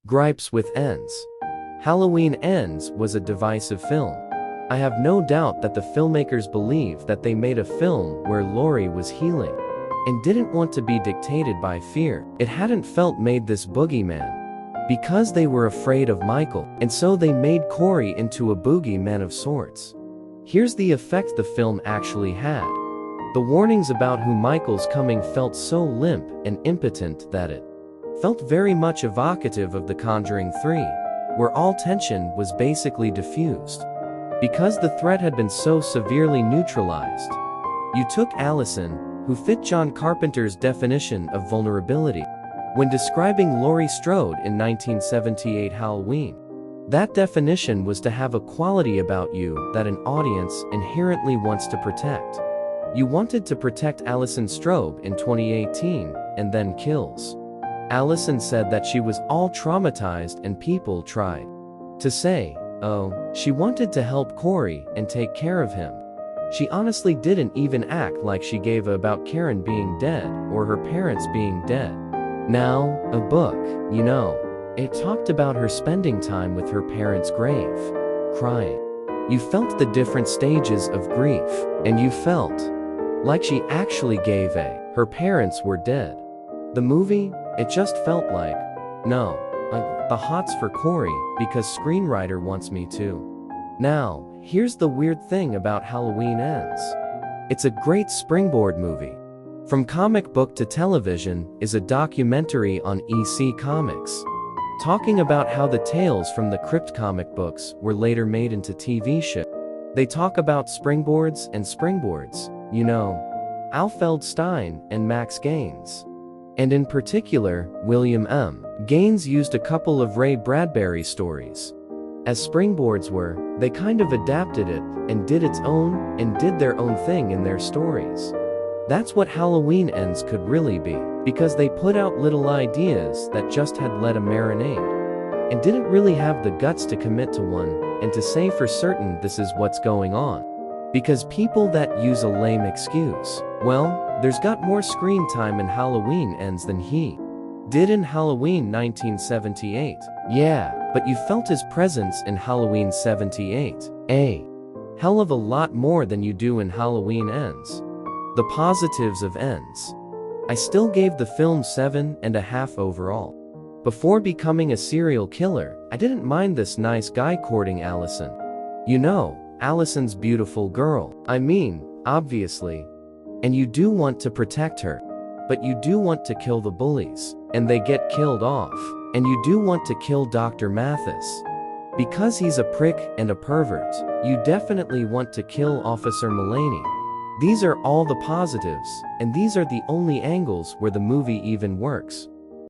Gripes with Ends. Halloween Ends was a divisive film. I have no doubt that the filmmakers believed that they made a film where Laurie was healing and didn't want to be dictated by fear. It hadn't felt made this boogeyman because they were afraid of Michael, and so they made Corey into a boogeyman of sorts. Here's the effect the film actually had. The warnings about who Michael's coming felt so limp and impotent that it felt very much evocative of The Conjuring 3, where all tension was basically diffused because the threat had been so severely neutralized. You took Allison, who fit John Carpenter's definition of vulnerability when describing Laurie Strode in 1978 Halloween. That definition was to have a quality about you that an audience inherently wants to protect. You wanted to protect Allison Strode in 2018 and then kills. Allison said that she was all traumatized and people tried to say, oh, she wanted to help Corey and take care of him. She honestly didn't even act like she gave a about Karen being dead or her parents being dead. Now, a book, you know, it talked about her spending time with her parents' grave, crying. You felt the different stages of grief, and you felt like she actually gave a her parents were dead. The movie, it just felt like, no, the hots for Corey because screenwriter wants me to. Now, here's the weird thing about Halloween Ends. It's a great springboard movie. From comic book to television is a documentary on EC Comics, talking about how the tales from the Crypt comic books were later made into TV shows. They talk about springboards and springboards, you know, Alfred Stein and Max Gaines. And in particular, William M. Gaines used a couple of Ray Bradbury stories as springboards were, they kind of adapted it and did its own and did their own thing in their stories. That's what Halloween Ends could really be, because they put out little ideas that just had let a marinade and didn't really have the guts to commit to one and to say for certain this is what's going on. Because people that use a lame excuse, well, there's got more screen time in Halloween Ends than he did in Halloween 1978. Yeah, but you felt his presence in Halloween 78 a hell of a lot more than you do in Halloween Ends. The positives of Ends. I still gave the film 7.5 overall. Before becoming a serial killer, I didn't mind this nice guy courting Allison. You know, Allison's beautiful girl. I mean, obviously. And you do want to protect her. But you do want to kill the bullies, and they get killed off. And you do want to kill Dr. Mathis. Because he's a prick and a pervert, you definitely want to kill Officer Mullaney. These are all the positives, and these are the only angles where the movie even works.